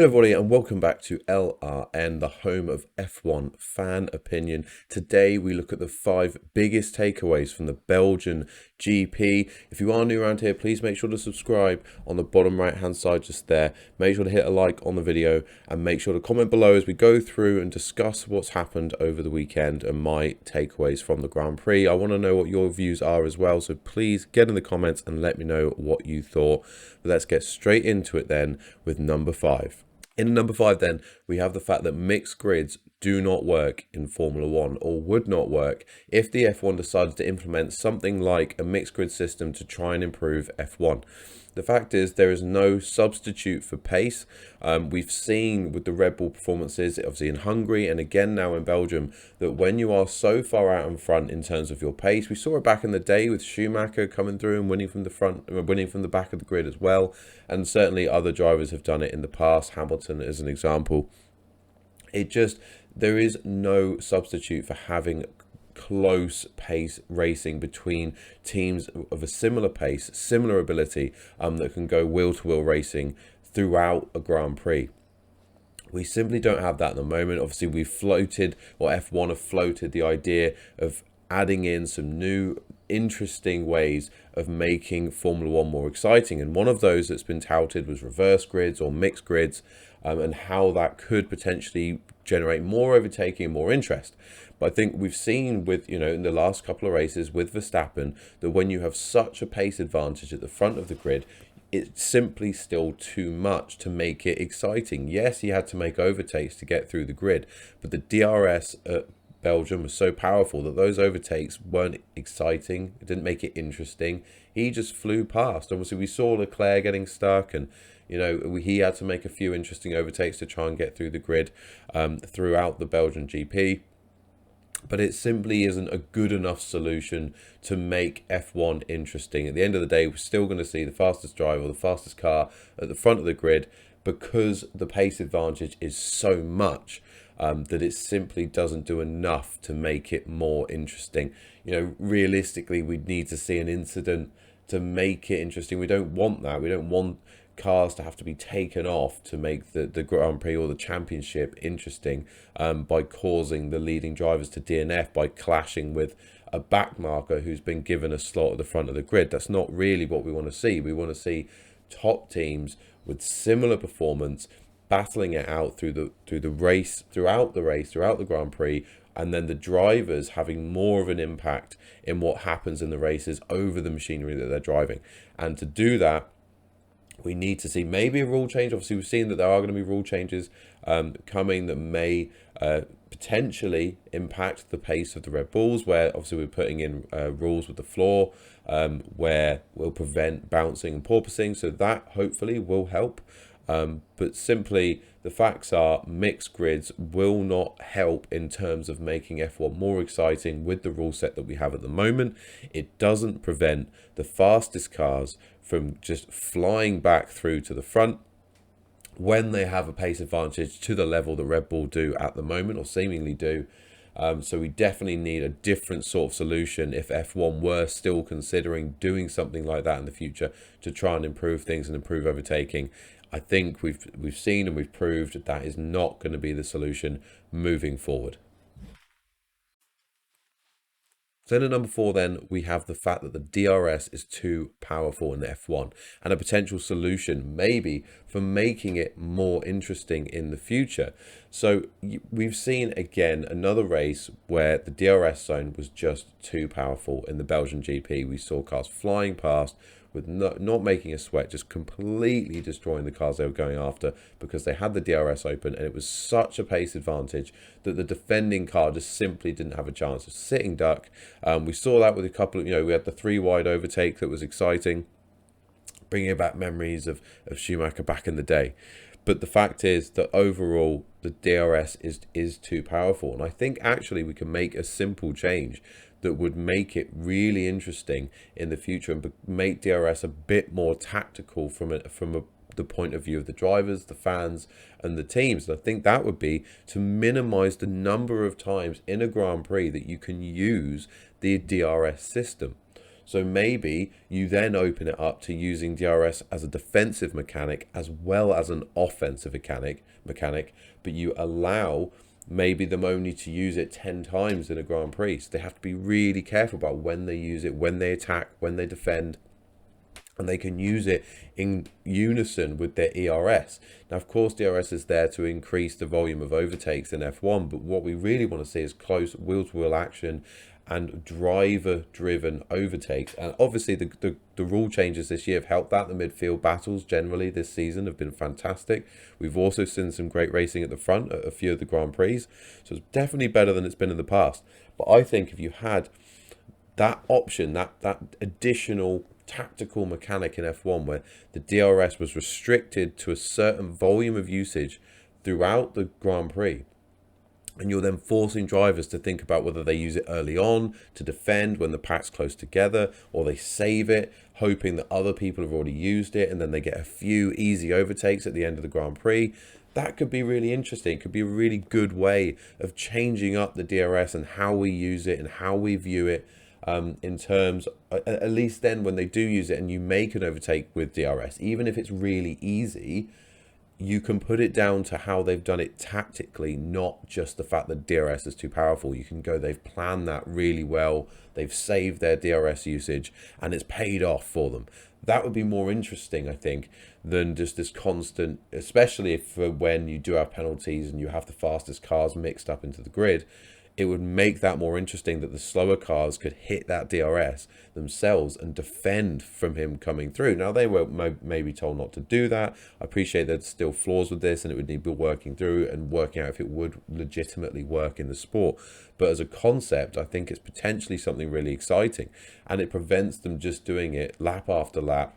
Hello everybody and welcome back to LRN, the home of F1 fan opinion. Today we look at the 5 biggest takeaways from the Belgian GP. If you are new around here, please make sure to subscribe on the bottom right hand side just there. Make sure to hit a like on the video and make sure to comment below as we go through and discuss what's happened over the weekend and my takeaways from the Grand Prix. I want to know what your views are as well, so please get in the comments and let me know what you thought. But let's get straight into it then with number 5. In number 5 then, we have the fact that mixed grids do not work in Formula 1 or would not work if the F1 decided to implement something like a mixed grid system to try and improve F1. The fact is there is no substitute for pace. We've seen with the Red Bull performances, obviously in Hungary and again now in Belgium, that when you are so far out in front in terms of your pace, we saw it back in the day with Schumacher coming through and winning from the front, winning from the back of the grid as well. And certainly other drivers have done it in the past. Hamilton is an example. There is no substitute for having close pace racing between teams of a similar pace, similar ability, that can go wheel-to-wheel racing throughout a Grand Prix. We simply don't have that at the moment. Obviously, we've floated, or F1 have floated the idea of adding in some new interesting ways of making Formula 1 more exciting. And one of those that's been touted was reverse grids or mixed grids, and how that could potentially generate more overtaking and more interest. But I think we've seen with, in the last couple of races with Verstappen, that when you have such a pace advantage at the front of the grid, it's simply still too much to make it exciting. Yes, he had to make overtakes to get through the grid, but the DRS at Belgium was so powerful that those overtakes weren't exciting. It didn't make it interesting. He just flew past. Obviously, we saw Leclerc getting stuck, and he had to make a few interesting overtakes to try and get through the grid throughout the Belgian GP. But it simply isn't a good enough solution to make F1 interesting. At the end of the day, we're still going to see the fastest driver or the fastest car at the front of the grid because the pace advantage is so much that it simply doesn't do enough to make it more interesting. Realistically, we'd need to see an incident to make it interesting. We don't want that. We don't want cars to have to be taken off to make the Grand Prix or the championship interesting by causing the leading drivers to DNF by clashing with a back marker who's been given a slot at the front of the grid. That's not really what we want to see. We want to see top teams with similar performance battling it out throughout the Grand Prix, and then the drivers having more of an impact in what happens in the races over the machinery that they're driving. And to do that, we need to see maybe a rule change. Obviously, we've seen that there are going to be rule changes coming that may potentially impact the pace of the Red Bulls, where obviously we're putting in rules with the floor where we'll prevent bouncing and porpoising. So that hopefully will help. But simply, the facts are mixed grids will not help in terms of making F1 more exciting with the rule set that we have at the moment. It doesn't prevent the fastest cars from just flying back through to the front when they have a pace advantage to the level that Red Bull do at the moment, or seemingly do. So we definitely need a different sort of solution if F1 were still considering doing something like that in the future to try and improve things and improve overtaking. I think we've seen and we've proved that is not going to be the solution moving forward. So in at number 4 then, we have the fact that the DRS is too powerful in the F1 and a potential solution maybe for making it more interesting in the future. So we've seen again another race where the DRS zone was just too powerful in the Belgian GP. We saw cars flying past with not making a sweat, just completely destroying the cars they were going after because they had the DRS open, and it was such a pace advantage that the defending car just simply didn't have a chance of sitting duck. We saw that with a couple of, we had the 3 wide overtake that was exciting, bringing back memories of Schumacher back in the day. But the fact is that overall, the DRS is too powerful. And I think actually we can make a simple change that would make it really interesting in the future and make DRS a bit more tactical from the point of view of the drivers, the fans, and the teams. And I think that would be to minimize the number of times in a Grand Prix that you can use the DRS system. So maybe you then open it up to using DRS as a defensive mechanic as well as an offensive mechanic, but you allow maybe them only to use it 10 times in a Grand Prix. So they have to be really careful about when they use it, when they attack, when they defend, and they can use it in unison with their ERS. Now, of course, DRS is there to increase the volume of overtakes in F1, but what we really want to see is close wheel-to-wheel action and driver-driven overtakes. And obviously, the rule changes this year have helped that. The midfield battles generally this season have been fantastic. We've also seen some great racing at the front at a few of the Grand Prix, so it's definitely better than it's been in the past. But I think if you had that option, that additional tactical mechanic in F1 where the DRS was restricted to a certain volume of usage throughout the Grand Prix, and you're then forcing drivers to think about whether they use it early on to defend when the pack's close together, or they save it hoping that other people have already used it and then they get a few easy overtakes at the end of the Grand Prix. That could be really interesting. It could be a really good way of changing up the DRS and how we use it and how we view it, in terms, at least then when they do use it and you make an overtake with DRS, even if it's really easy, you can put it down to how they've done it tactically, not just the fact that DRS is too powerful. You can go, they've planned that really well, they've saved their DRS usage, and it's paid off for them. That would be more interesting, I think, than just this constant, especially if when you do have penalties and you have the fastest cars mixed up into the grid. It would make that more interesting that the slower cars could hit that DRS themselves and defend from him coming through. Now, they were maybe told not to do that. I appreciate there's still flaws with this and it would need to be working through and working out if it would legitimately work in the sport. But as a concept, I think it's potentially something really exciting, and it prevents them just doing it lap after lap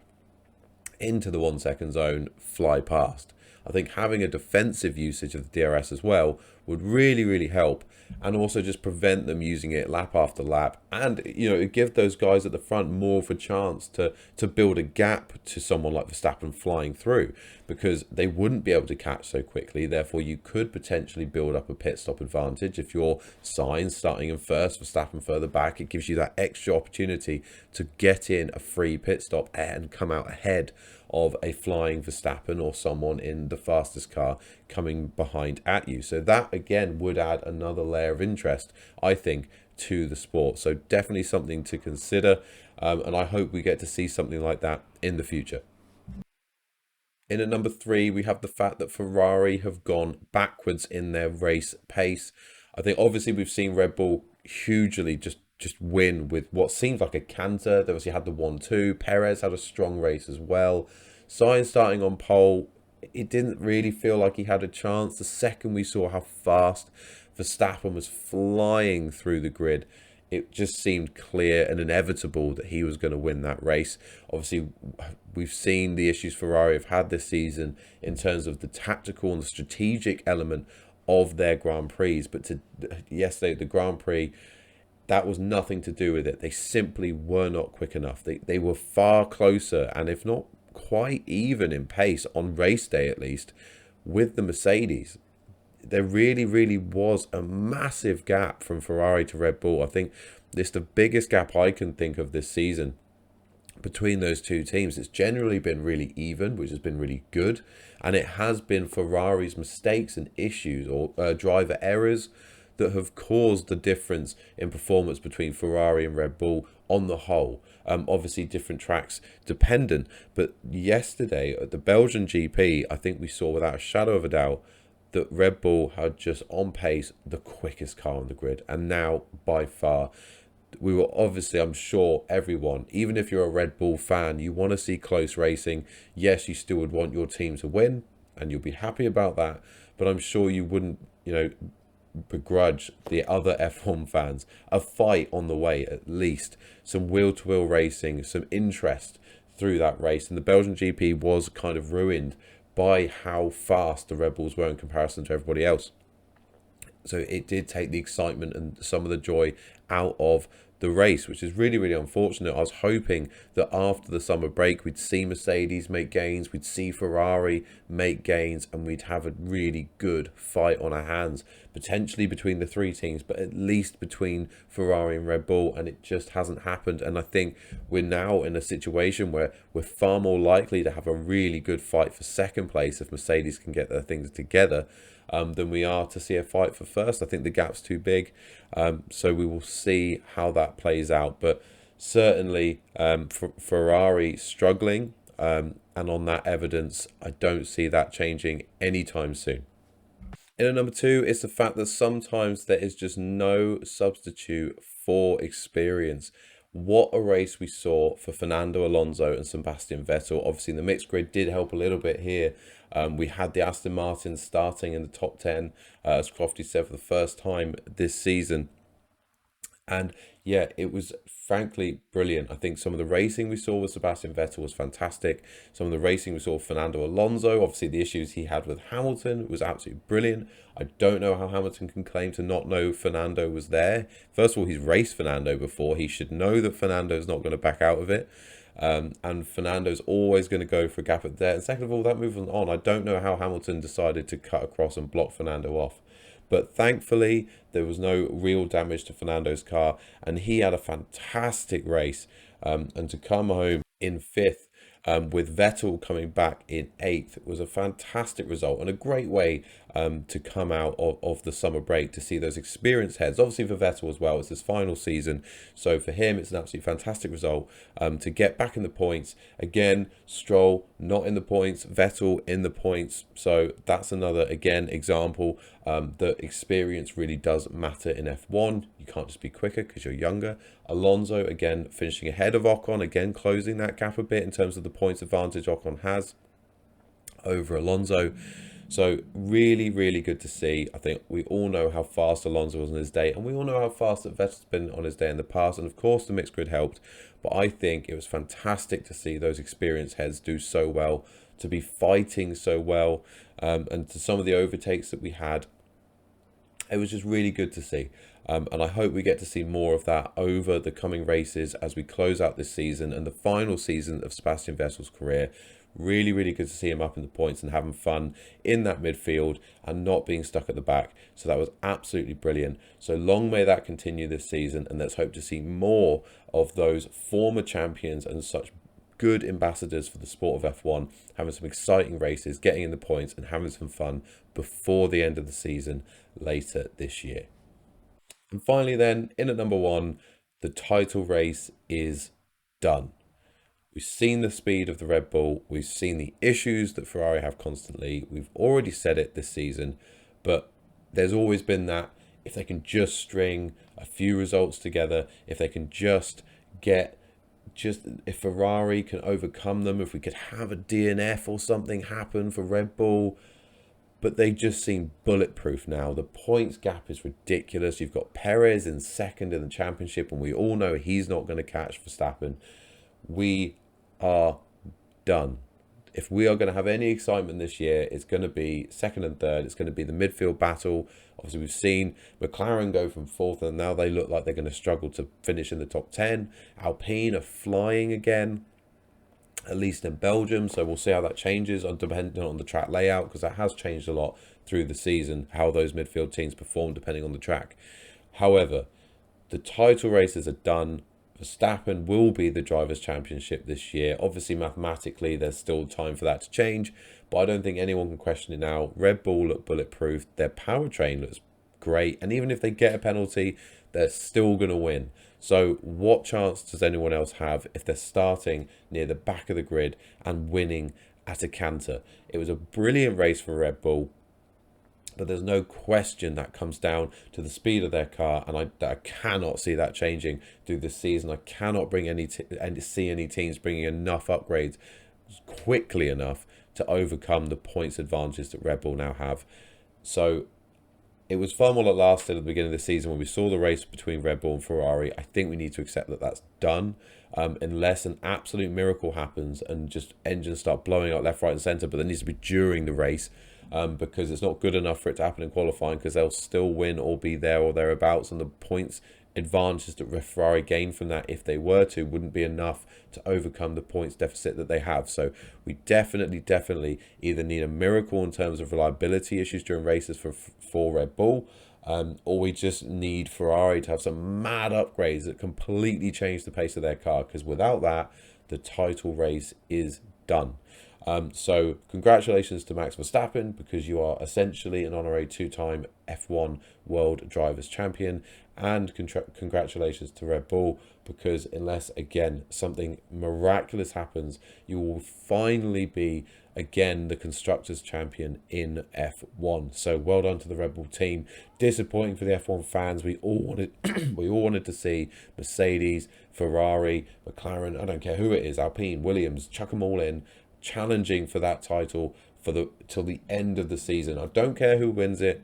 into the 1 second zone, fly past. I think having a defensive usage of the DRS as well would really, really help, and also just prevent them using it lap after lap. And, you know, it gives those guys at the front more of a chance to build a gap to someone like Verstappen flying through, because they wouldn't be able to catch so quickly. Therefore, you could potentially build up a pit stop advantage. If you're Sainz starting in first, Verstappen further back, it gives you that extra opportunity to get in a free pit stop and come out ahead of a flying Verstappen or someone in the fastest car coming behind at you. So that again would add another layer of interest, I think, to the sport. So definitely something to consider, and I hope we get to see something like that in the future. In at number 3, we have the fact that Ferrari have gone backwards in their race pace. I think obviously we've seen Red Bull hugely just win with what seems like a canter. They obviously had the 1-2. Perez had a strong race as well. Sainz starting on pole, it didn't really feel like he had a chance. The second we saw how fast Verstappen was flying through the grid, it just seemed clear and inevitable that he was going to win that race. Obviously, we've seen the issues Ferrari have had this season in terms of the tactical and the strategic element of their Grand Prix. But yesterday, the Grand Prix, that was nothing to do with it. They simply were not quick enough. They were far closer, and if not quite even in pace on race day at least, with the Mercedes. There really, really was a massive gap from Ferrari to Red Bull. I think it's the biggest gap I can think of this season between those two teams. It's generally been really even, which has been really good, and it has been Ferrari's mistakes and issues or driver errors that have caused the difference in performance between Ferrari and Red Bull on the whole. Obviously different tracks dependent, but yesterday at the Belgian GP, I think we saw without a shadow of a doubt that Red Bull had just on pace the quickest car on the grid, and now by far. We were obviously, I'm sure everyone, even if you're a Red Bull fan, you want to see close racing. Yes, you still would want your team to win, and you'll be happy about that, but I'm sure you wouldn't, begrudge the other F1 fans a fight on the way, at least some wheel-to-wheel racing, some interest through that race. And the Belgian GP was kind of ruined by how fast the Red Bulls were in comparison to everybody else. So it did take the excitement and some of the joy out of the race, which is really, really unfortunate. I was hoping that after the summer break, we'd see Mercedes make gains, we'd see Ferrari make gains, and we'd have a really good fight on our hands, potentially between the three teams, but at least between Ferrari and Red Bull, and it just hasn't happened. And I think we're now in a situation where we're far more likely to have a really good fight for second place if Mercedes can get their things together, than we are to see a fight for first. I think the gap's too big, so we will see how that plays out. But certainly Ferrari struggling, and on that evidence, I don't see that changing anytime soon. In at number two, it's the fact that sometimes there is just no substitute for experience. What a race we saw for Fernando Alonso and Sebastian Vettel. Obviously, the mixed grid did help a little bit here. We had the Aston Martin starting in the top 10, as Crofty said, for the first time this season. And yeah, it was frankly brilliant. I think some of the racing we saw with Sebastian Vettel was fantastic. Some of the racing we saw with Fernando Alonso, obviously the issues he had with Hamilton, was absolutely brilliant. I don't know how Hamilton can claim to not know Fernando was there. First of all, he's raced Fernando before. He should know that Fernando's not going to back out of it. And Fernando's always going to go for a gap at there. And second of all, that moving on, I don't know how Hamilton decided to cut across and block Fernando off. But thankfully, there was no real damage to Fernando's car, and he had a fantastic race. And to come home in fifth, with Vettel coming back in eighth, was a fantastic result and a great way to come out of the summer break, to see those experienced heads. Obviously for Vettel as well, it's his final season, so for him it's an absolutely fantastic result to get back in the points. Again, Stroll not in the points, Vettel in the points, so that's another, again, example that experience really does matter in F1. You can't just be quicker because you're younger. Alonso, again, finishing ahead of Ocon, again closing that gap a bit in terms of the points advantage Ocon has over Alonso. So really, really good to see. I think we all know how fast Alonso was on his day, and we all know how fast that Vettel's been on his day in the past, and of course the mixed grid helped, but I think it was fantastic to see those experienced heads do so well, to be fighting so well, and to some of the overtakes that we had. It was just really good to see. And I hope we get to see more of that over the coming races as we close out this season and the final season of Sebastian Vettel's career. Really, really good to see him up in the points and having fun in that midfield and not being stuck at the back. So that was absolutely brilliant. So long may that continue this season, and let's hope to see more of those former champions and such good ambassadors for the sport of F1 having some exciting races, getting in the points and having some fun before the end of the season later this year. And finally then, in at number one, the title race is done. We've seen the speed of the Red Bull. We've seen the issues that Ferrari have constantly. We've already said it this season, but there's always been that if they can just string a few results together, if they can just get, if Ferrari can overcome them, if we could have a DNF or something happen for Red Bull. But they just seem bulletproof now. The points gap is ridiculous. You've got Perez in second in the championship, and we all know he's not going to catch Verstappen. We are done. If we are going to have any excitement this year, it's going to be second and third. It's going to be the midfield battle. Obviously, we've seen McLaren go from fourth, and now they look like they're going to struggle to finish in the top 10. Alpine are flying again, at least in Belgium, so we'll see how that changes depending on the track layout, because that has changed a lot through the season, how those midfield teams perform depending on the track. However, the title races are done. Verstappen will be the Drivers' Championship this year. Obviously, mathematically, there's still time for that to change, but I don't think anyone can question it now. Red Bull look bulletproof. Their powertrain looks great, and even if they get a penalty, they're still going to win. So what chance does anyone else have if they're starting near the back of the grid and winning at a canter? It was a brilliant race for Red Bull, but there's no question that comes down to the speed of their car, and I cannot see that changing through the season. I cannot see any teams bringing enough upgrades quickly enough to overcome the points advantage that Red Bull now have. So it was fun while it lasted at the beginning of the season when we saw the race between Red Bull and Ferrari. I think we need to accept that that's done, unless an absolute miracle happens and just engines start blowing up left, right and centre, but that needs to be during the race, because it's not good enough for it to happen in qualifying, because they'll still win or be there or thereabouts, and the points advantage that Ferrari gained from that, if they were to, wouldn't be enough to overcome the points deficit that they have. So we definitely either need a miracle in terms of reliability issues during races for Red Bull, or we just need Ferrari to have some mad upgrades that completely change the pace of their car, because without that, the title race is done. So congratulations to Max Verstappen, because you are essentially an honorary two-time F1 World Drivers' Champion, and congratulations to Red Bull, because unless, again, something miraculous happens, you will finally be, again, the Constructors' Champion in F1. So well done to the Red Bull team. Disappointing for the F1 fans. We all wanted to see Mercedes, Ferrari, McLaren, I don't care who it is, Alpine, Williams, chuck them all in, challenging for that title till the end of the season. I don't care who wins it,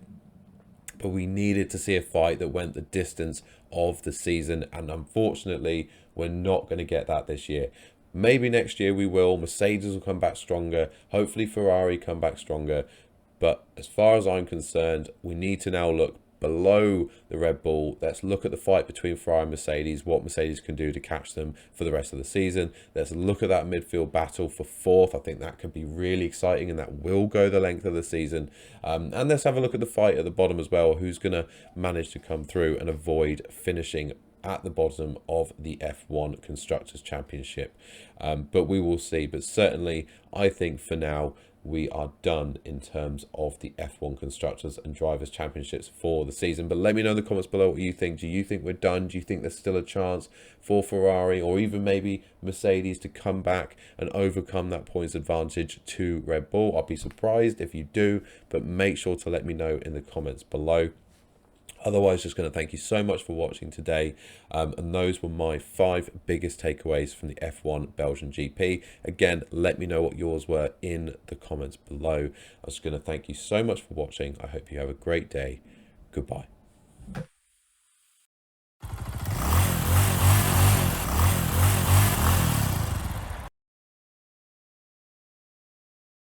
but we needed to see a fight that went the distance of the season, and unfortunately we're not going to get that this year. Maybe next year we will. Mercedes will come back stronger, hopefully Ferrari come back stronger, but as far as I'm concerned, we need to now look below the Red Bull. Let's look at the fight between Ferrari and Mercedes, what Mercedes can do to catch them for the rest of the season. Let's look at that midfield battle for fourth. I think that could be really exciting, and that will go the length of the season. And let's have a look at the fight at the bottom as well. Who's going to manage to come through and avoid finishing at the bottom of the F1 Constructors' Championship? But we will see. But certainly, I think for now, we are done in terms of the F1 Constructors and Drivers' Championships for the season. But let me know in the comments below what you think. Do you think we're done? Do you think there's still a chance for Ferrari or even maybe Mercedes to come back and overcome that points advantage to Red Bull? I'll be surprised if you do, but make sure to let me know in the comments below. Otherwise, just going to thank you so much for watching today. And those were my 5 biggest takeaways from the F1 Belgian GP. Again, let me know what yours were in the comments below. I was going to thank you so much for watching. I hope you have a great day. Goodbye.